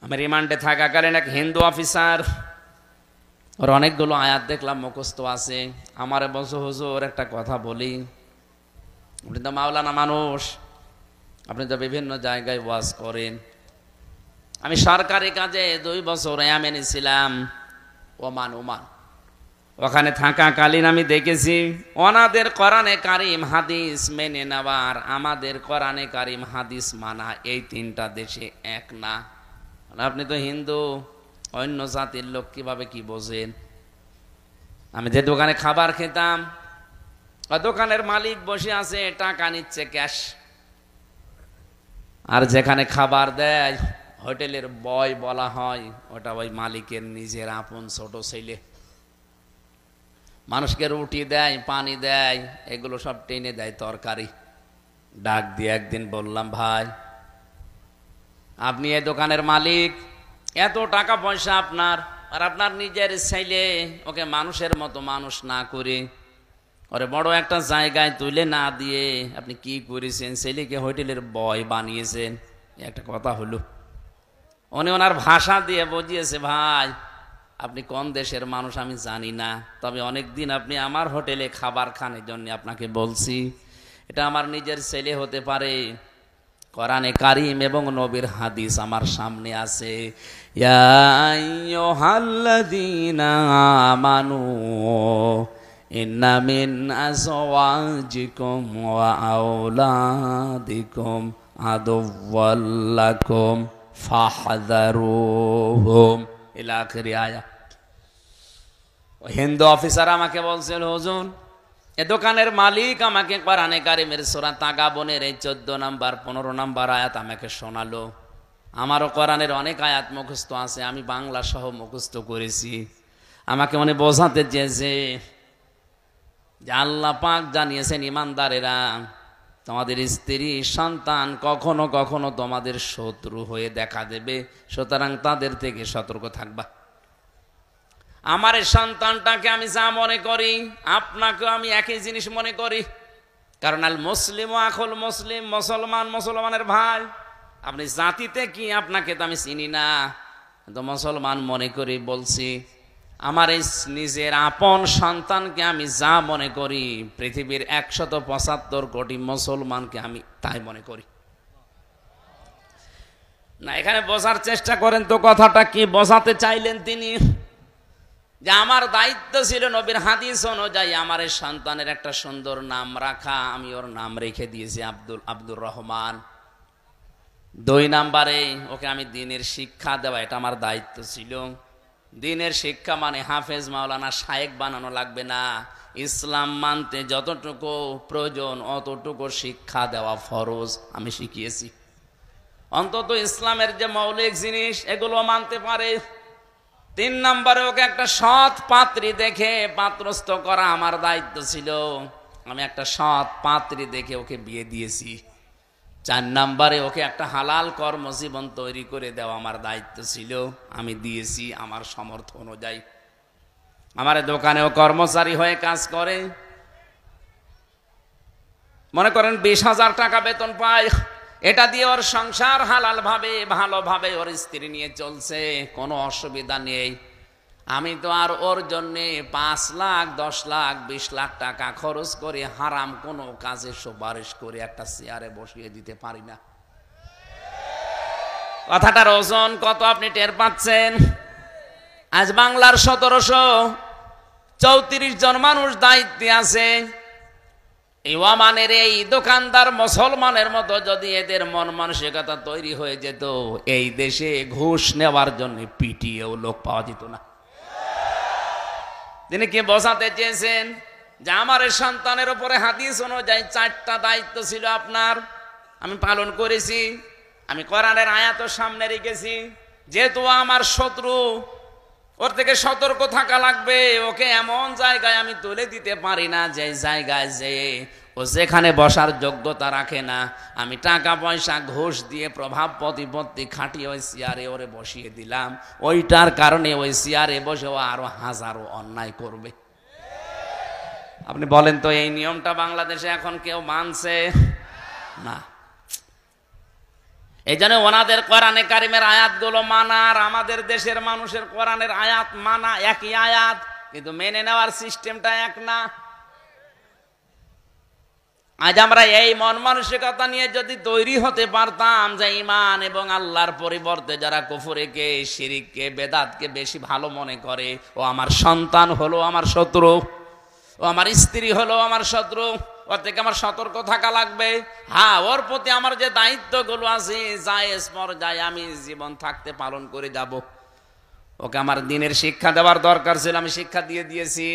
আমি রিমান্ডে থাকাকালীন এক হিন্দু অফিসার, ওর অনেকগুলো আয়াত দেখলাম মুখস্থ আছে। আমারে বলছো হুজুর একটা কথা বলি, আপনি তো মাওলানা মানুষ, আপনি তো বিভিন্ন জায়গায় ওয়াজ করেন। আমি সরকারি কাজে 2 বছর ইয়ামেনে ছিলাম, ওমান। ওখানে থাকাকালীন আমি দেখেছি ওনাদের কোরআনে কারিম হাদিস মেনে নেওয়ার আমাদের কোরআনে কারিম হাদিস মানা, এই 3টা দেশে এক না। আপনি তো হিন্দু, অন্য জাতির লোক, কিভাবে কি বোঝেন? আমি যে দোকানে খাবার খেতাম, দোকানের মালিক বসে আছে, টাকা নিচ্ছে ক্যাশ, আর যেখানে খাবার দেয় হোটেলের বয় বলা হয়, ওটা ওই মালিকের নিজের আপন ছোট ছেলে। মানুষকে রুটি দেয়, পানি দেয়, এগুলো সব টেনে দেয় তরকারি। ডাক দিয়ে একদিন বললাম, ভাই আপনি এই দোকানের মালিক, এত টাকা পয়সা আপনার, আর আপনার নিজের ছেলে ওকে মানুষের মতো মানুষ না করে ওরে বড় একটা জায়গায় তুলে না দিয়ে আপনি কি করেছেন? ছেলেকে হোটেলের বয় বানিয়েছেন। একটা কথা হলো। উনি ওনার ভাষা দিয়ে বুঝিয়েছে, ভাই আপনি কোন দেশের মানুষ আমি জানি না, তবে অনেকদিন আপনি আমার হোটেলে খাবার খান, এই জন্য আপনাকে বলছি। এটা আমার নিজের ছেলে হতে পারে, কোরআনে কারিম এবং নবীর হাদিস আমার সামনে আছে। ইয়া আইয়ুহাল্লাযীনা আমানু ইন্না মিন আযওয়াজিকুম ওয়া আওলাদিকুম আদুওয়াল লাকুম ফাহযারুহুম ইলা আখিরি আয়া। হিন্দু অফিসার আমাকে বলছিল, হুজুর এ দোকানের মালিক আমাকে কোরআনে কারিমের সূরা তাগাবনের এই 14 নম্বর 15 নম্বর আয়াত আমাকে শোনালো। আমারও কোরআনের অনেক আয়াত মুখস্থ আছে, আমি বাংলা সহ মুখস্থ করেছি। আমাকে মনে বোঝাতে চেয়েছে যে আল্লাহ পাক জানিয়েছেন, ইমানদারেরা তোমাদের স্ত্রী সন্তান কখনো কখনো তোমাদের শত্রু হয়ে দেখা দেবে, সুতরাং তাদের থেকে সতর্ক থাকবা। আমার এই সন্তানটাকে আমি যা মনে করি, আপনাকেও আমি একই জিনিস মনে করি, কারণ আল মুসলিম আখুল মুসলিম, মুসলমান মুসলমানের ভাই। আপনি জাতিতে কি আপনাকে তো আমি চিনি না, তো মুসলমান মনে করি বলছি। আমার এই নিজের আপন সন্তানকে আমি যা মনে করি, পৃথিবীর 175 কোটি মুসলমানকে আমি তাই মনে করি না। এখানে বোঝার চেষ্টা করেন তো কথাটা কি বোঝাতে চাইলেন তিনি। যে আমার দায়িত্ব ছিল নবীর হাদিস অনুযায়ী আমার এই সন্তানের একটা সুন্দর নাম রাখা, আমি ওর নাম রেখে দিয়েছি আব্দুর রহমান। 2 নম্বরে ওকে আমি দ্বীনের শিক্ষা দেওয়া, এটা আমার দায়িত্ব ছিল। দ্বীনের শিক্ষা মানে হাফেজ মাওলানা শায়েখ বানানো লাগবে না, ইসলাম মানতে যতটুকু প্রয়োজন অতটুকু শিক্ষা দেওয়া ফরজ, আমি শিখিয়েছি। অন্তত ইসলামের যে মৌলিক জিনিস এগুলো মানতে পারে। 3 নম্বরে ওকে একটা সৎ পাত্রী দেখে পাত্রস্থ করা আমার দায়িত্ব ছিল, আমি একটা সৎ পাত্রী দেখে ওকে বিয়ে দিয়েছি। 4 নম্বরে ওকে একটা হালাল কর্মজীবন তৈরি করে দেওয়া আমার দায়িত্ব ছিল, আমি দিয়েছি আমার সামর্থ্য অনুযায়ী। আমার দোকানেও কর্মচারী হয়ে কাজ করে, মনে করেন 20,000 টাকা বেতন পায়, এটা দিয়ে ওর সংসার হালাল ভাবে ভালোভাবে ওর স্ত্রী নিয়ে চলছে, কোনো অসুবিধা নেই। আমি তো আর ওর জন্যে 5 লাখ 10 লাখ 20 লাখ টাকা খরচ করে হারাম কোনো কাজে সুপারিশ করে একটা চেয়ারে বসিয়ে দিতে পারি না। কথাটার ওজন কত আপনি টের পাচ্ছেন? আজ বাংলার 1734 জন মানুষ দায়িত্বে আছে। এই ওমানের এই দোকানদার মুসলমানের মতো যদি এদের মন মানসিকতা তৈরি হয়ে যেত, এই দেশে ঘুষ নেওয়ার জন্য পিটিয়েও লোক পাওয়া যেত না। তিনি কি বোঝাতে চেয়েছেন? যে আমার সন্তানের উপরে হাদিস অনুযায়ী 4টা দায়িত্ব ছিল আপনার, আমি পালন করেছি। আমি কোরআনের আয়াত সামনে রেখেছি, যেহেতু আমার শত্রু, ওর থেকে সতর্ক থাকা লাগবে। ওকে এমন জায়গায় আমি তুলে দিতে পারি না যে জায়গায় যে ও যেখানে বসার যোগ্যতা রাখে না, আমি টাকা পয়সা ঘুষ দিয়ে প্রভাব প্রতিপত্তি খাটিয়ে ওই চেয়ারে ওরে বসিয়ে দিলাম। ওইটার কারণে ওই চেয়ারে বসে ও আরো হাজারো অন্যায় করবে। আপনি বলেন তো, এই নিয়মটা বাংলাদেশে এখন কেউ মানছে না। এই জন্য ওনাদের কোরআনে কারিমের আয়াতগুলো মানা আর আমাদের দেশের মানুষের কোরআনের আয়াত মানা একই আয়াত, কিন্তু মেনে নেওয়ার সিস্টেমটা এক না। আজ আমরা এই মন মানসিকতা নিয়ে যদি তৈরি হতে পারতাম যে ঈমান এবং আল্লাহর পরিবর্তে যারা কুফরিকে, শিরিককে, বেদাতকে বেশি ভালো মনে করে, ও আমার সন্তান হলো আমার শত্রু, ও আমার স্ত্রী হলো আমার শত্রু, ওর থেকে আমার সতর্ক থাকা লাগবে। হ্যাঁ, ওর প্রতি আমার যে দায়িত্বগুলো আছে জায়েজ পর্যায়ে আমি জীবন থাকতে পালন করে যাব। ওকে আমার দিনের শিক্ষা দেওয়ার দরকার ছিল, আমি শিক্ষা দিয়ে দিয়েছি।